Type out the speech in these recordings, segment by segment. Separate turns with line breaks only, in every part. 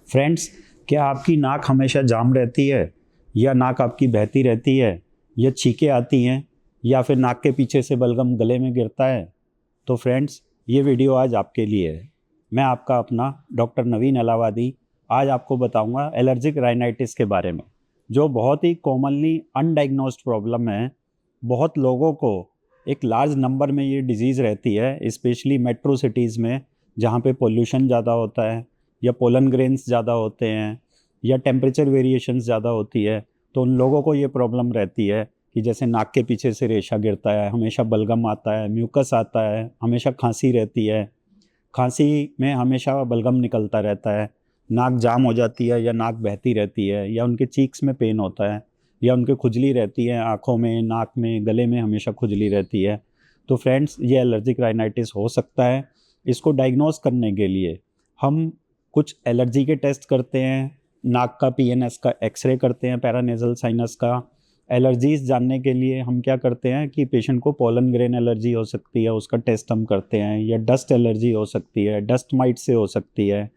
Friends, क्या आपकी नाक हमेशा जाम रहती है, या नाक आपकी बहती रहती है, या छींकें आती हैं, या फिर नाक के पीछे से बलगम गले में गिरता है? तो फ्रेंड्स, ये वीडियो आज आपके लिए है। मैं आपका अपना डॉक्टर नवीन अलाहाबादी आज आपको बताऊंगा एलर्जिक राइनाइटिस के बारे में, जो बहुत ही कॉमनली अनडायग्नोस्ड प्रॉब्लम है। बहुत लोगों को एक लार्ज नंबर में ये डिजीज़ रहती है, स्पेशली मेट्रो सिटीज़ में, जहाँ पे पोल्यूशन ज़्यादा होता है, या पोलन ग्रेन्स ज़्यादा होते हैं, या टेम्परेचर वेरिएशंस ज़्यादा होती है। तो उन लोगों को ये प्रॉब्लम रहती है कि जैसे नाक के पीछे से रेशा गिरता है, हमेशा बलगम आता है, म्यूकस आता है, हमेशा खांसी रहती है, खांसी में हमेशा बलगम निकलता रहता है, नाक जाम हो जाती है या नाक बहती रहती है, या उनके चीक्स में पेन होता है, या उनके खुजली रहती है, आँखों में, नाक में, गले में हमेशा खुजली रहती है। तो फ्रेंड्स, ये एलर्जिक राइनाइटिस हो सकता है। इसको डायग्नोस करने के लिए हम कुछ एलर्जी के टेस्ट करते हैं, नाक का पीएनएस का एक्सरे करते हैं, पैरानेजल साइनस का। एलर्जीज जानने के लिए हम क्या करते हैं कि पेशेंट को पोलन ग्रेन एलर्जी हो सकती है, उसका टेस्ट हम करते हैं, या डस्ट एलर्जी हो सकती है, डस्ट माइट से हो सकती है,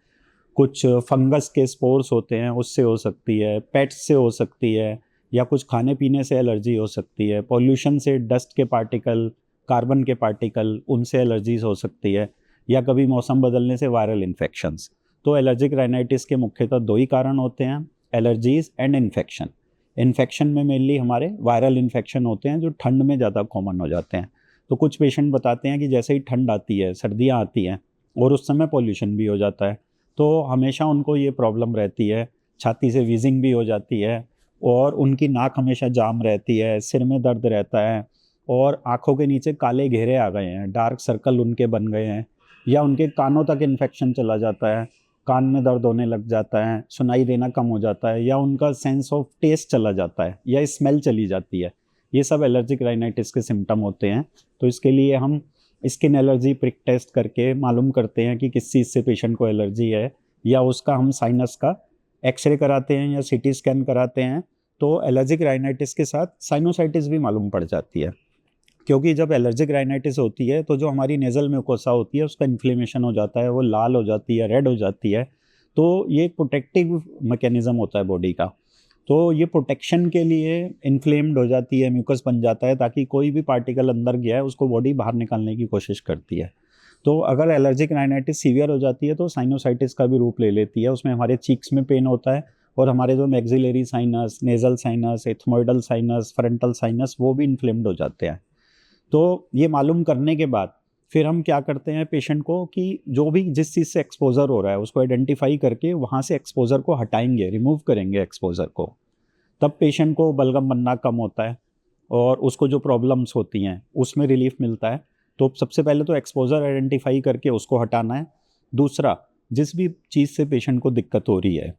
कुछ फंगस के स्पोर्स होते हैं उससे हो सकती है, पेट्स से हो सकती है, या कुछ खाने पीने से एलर्जी हो सकती है, पॉल्यूशन से डस्ट के पार्टिकल, कार्बन के पार्टिकल, उनसे एलर्जीज हो सकती है, या कभी मौसम बदलने से वायरल इन्फेक्शंस। तो एलर्जिक राइनाइटिस के मुख्यतः दो ही कारण होते हैं, एलर्जीज एंड इन्फेक्शन। इन्फेक्शन में मेनली हमारे वायरल इन्फेक्शन होते हैं, जो ठंड में ज़्यादा कॉमन हो जाते हैं। तो कुछ पेशेंट बताते हैं कि जैसे ही ठंड आती है, सर्दियाँ आती हैं, और उस समय पॉल्यूशन भी हो जाता है, तो हमेशा उनको ये प्रॉब्लम रहती है, छाती से वीजिंग भी हो जाती है, और उनकी नाक हमेशा जाम रहती है, सिर में दर्द रहता है, और आँखों के नीचे काले घेरे आ गए हैं, डार्क सर्कल उनके बन गए हैं, या उनके कानों तक इन्फेक्शन चला जाता है, कान में दर्द होने लग जाता है, सुनाई देना कम हो जाता है, या उनका सेंस ऑफ टेस्ट चला जाता है, या स्मेल चली जाती है। ये सब एलर्जिक राइनाइटिस के सिम्टम होते हैं। तो इसके लिए हम स्किन एलर्जी प्रिक टेस्ट करके मालूम करते हैं कि किस चीज़ से पेशेंट को एलर्जी है, या उसका हम साइनस का एक्सरे कराते हैं या सीटी स्कैन कराते हैं। तो एलर्जिक राइनाइटिस के साथ साइनोसाइटिस भी मालूम पड़ जाती है, क्योंकि जब एलर्जिक राइनाइटिस होती है तो जो हमारी नेज़ल म्यूकोसा होती है उसका इन्फ्लेमेशन हो जाता है, वो लाल हो जाती है, रेड हो जाती है। तो ये एक प्रोटेक्टिव मैकेनिज़्म होता है बॉडी का। तो ये प्रोटेक्शन के लिए इन्फ्लेम्ड हो जाती है, म्यूकस बन जाता है, ताकि कोई भी पार्टिकल अंदर गया है उसको बॉडी बाहर निकालने की कोशिश करती है। तो अगर एलर्जिक राइनाइटिस सीवियर हो जाती है तो साइनोसाइटिस का भी रूप ले लेती है। उसमें हमारे चीक्स में पेन होता है, और हमारे जो maxillary sinus, nasal sinus, ethmoidal sinus, frontal sinus, वो भी इन्फ्लेम्ड हो जाते हैं। तो ये मालूम करने के बाद फिर हम क्या करते हैं पेशेंट को कि जो भी जिस चीज़ से एक्सपोज़र हो रहा है उसको आइडेंटिफाई करके वहाँ से एक्सपोज़र को हटाएंगे, रिमूव करेंगे एक्सपोज़र को। तब पेशेंट को बलगम बनना कम होता है, और उसको जो प्रॉब्लम्स होती हैं उसमें रिलीफ मिलता है। तो सबसे पहले तो एक्सपोज़र आइडेंटिफाई करके उसको हटाना है। दूसरा, जिस भी चीज़ से पेशेंट को दिक्कत हो रही है,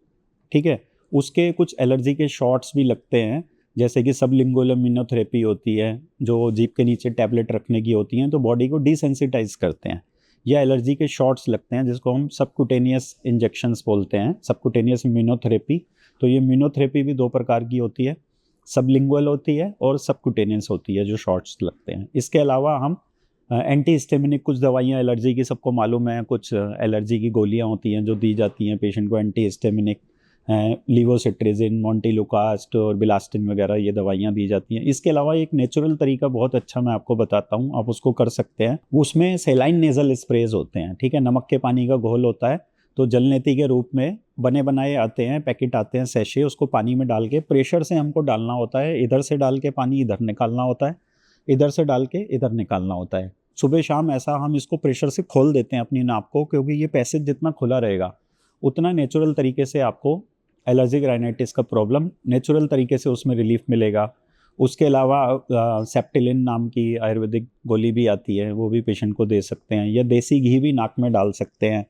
ठीक है, उसके कुछ एलर्जी के शॉट्स भी लगते हैं, जैसे कि सबलिंगुअल इम्यूनोथेरेपी होती है, जो जीभ के नीचे टैबलेट रखने की होती हैं, तो बॉडी को डिसेंसिटाइज करते हैं। या एलर्जी के शॉट्स लगते हैं, जिसको हम सबक्यूटेनियस इंजेक्शंस बोलते हैं, सबक्यूटेनियस इम्यूनोथेरेपी। तो ये इम्यूनोथेरेपी भी दो प्रकार की होती है, सबलिंगुअल होती है और सबक्यूटेनियस होती है, जो शॉट्स लगते हैं। इसके अलावा हम एंटी हिस्टामिनिक कुछ दवाइयाँ एलर्जी की सबको मालूम है, कुछ एलर्जी की गोलियाँ होती हैं जो दी जाती हैं पेशेंट को, एंटी हिस्टामिनिक, लीवोसिट्रेजिन, मोंटेलुकास्ट और बिलास्टिन वगैरह, ये दवाइयाँ दी जाती हैं। इसके अलावा एक नेचुरल तरीका बहुत अच्छा मैं आपको बताता हूँ, आप उसको कर सकते हैं। उसमें सेलाइन नेज़ल स्प्रेज होते हैं, ठीक है, नमक के पानी का घोल होता है, तो जलनेती के रूप में बने बनाए आते हैं, पैकेट आते हैं, सैशे, उसको पानी में डाल के प्रेशर से हमको डालना होता है। इधर से डाल के पानी इधर निकालना होता है, इधर से डाल के इधर निकालना होता है। सुबह शाम ऐसा हम इसको प्रेशर से खोल देते हैं अपनी नाप को, क्योंकि ये पैसेज जितना खुला रहेगा उतना नेचुरल तरीके से आपको एलर्जिक राइनाइटिस का प्रॉब्लम नेचुरल तरीके से उसमें रिलीफ मिलेगा। उसके अलावा सेप्टिलिन नाम की आयुर्वेदिक गोली भी आती है, वो भी पेशेंट को दे सकते हैं, या देसी घी भी नाक में डाल सकते हैं।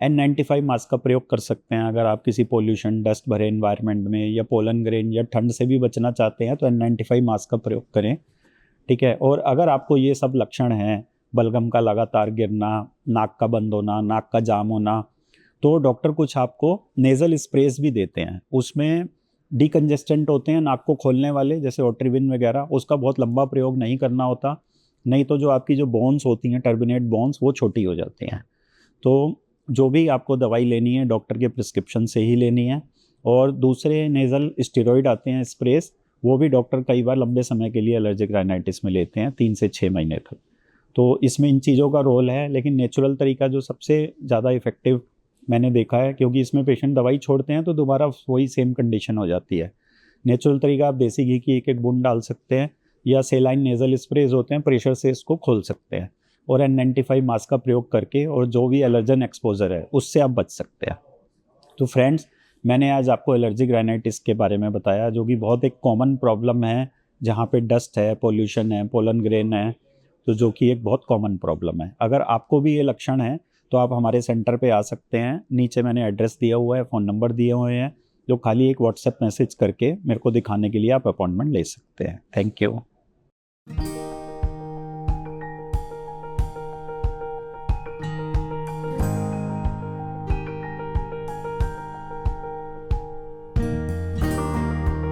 N95 मास्क का प्रयोग कर सकते हैं अगर आप किसी पोल्यूशन, डस्ट भरे इन्वायरमेंट में, या पोलन ग्रेन या ठंड से भी बचना चाहते हैं तो N95 मास्क का प्रयोग करें, ठीक है। और अगर आपको ये सब लक्षण हैं, बलगम का लगातार गिरना, नाक का बंद होना, नाक का जाम होना, तो डॉक्टर कुछ आपको नेज़ल स्प्रेस भी देते हैं। उसमें डिकंजेस्टेंट होते हैं नाक को खोलने वाले, जैसे ओट्रिविन वगैरह, उसका बहुत लंबा प्रयोग नहीं करना होता, नहीं तो जो आपकी जो बोन्स होती हैं, टर्बिनेट बोन्स, वो छोटी हो जाती हैं। तो जो भी आपको दवाई लेनी है डॉक्टर के प्रिस्क्रिप्शन से ही लेनी है। और दूसरे नेज़ल स्टेरॉइड आते हैं स्प्रेस, वो भी डॉक्टर कई बार लंबे समय के लिए एलर्जिक राइनाइटिस में लेते हैं, 3 से 6 महीने तक। तो इसमें इन चीज़ों का रोल है, लेकिन नेचुरल तरीका जो सबसे ज़्यादा इफ़ेक्टिव मैंने देखा है, क्योंकि इसमें पेशेंट दवाई छोड़ते हैं तो दोबारा वही सेम कंडीशन हो जाती है। नेचुरल तरीका, आप देसी घी की एक बूंद डाल सकते हैं, या सेलाइन नेज़ल स्प्रेज होते हैं, प्रेशर से इसको खोल सकते हैं, और N95 मास्क का प्रयोग करके, और जो भी एलर्जन एक्सपोजर है उससे आप बच सकते हैं। तो फ्रेंड्स, मैंने आज आपको एलर्जिक राइनाइटिस के बारे में बताया, जो कि बहुत एक कॉमन प्रॉब्लम है, जहाँ पे डस्ट है, पोल्यूशन है, पोलन ग्रेन है, तो जो कि एक बहुत कॉमन प्रॉब्लम है। अगर आपको भी ये लक्षण है तो आप हमारे सेंटर पे आ सकते हैं। नीचे मैंने एड्रेस दिया हुआ है, फ़ोन नंबर दिए हुए हैं, जो खाली एक व्हाट्सएप मैसेज करके मेरे को दिखाने के लिए आप अपॉइंटमेंट ले सकते हैं। Thank you.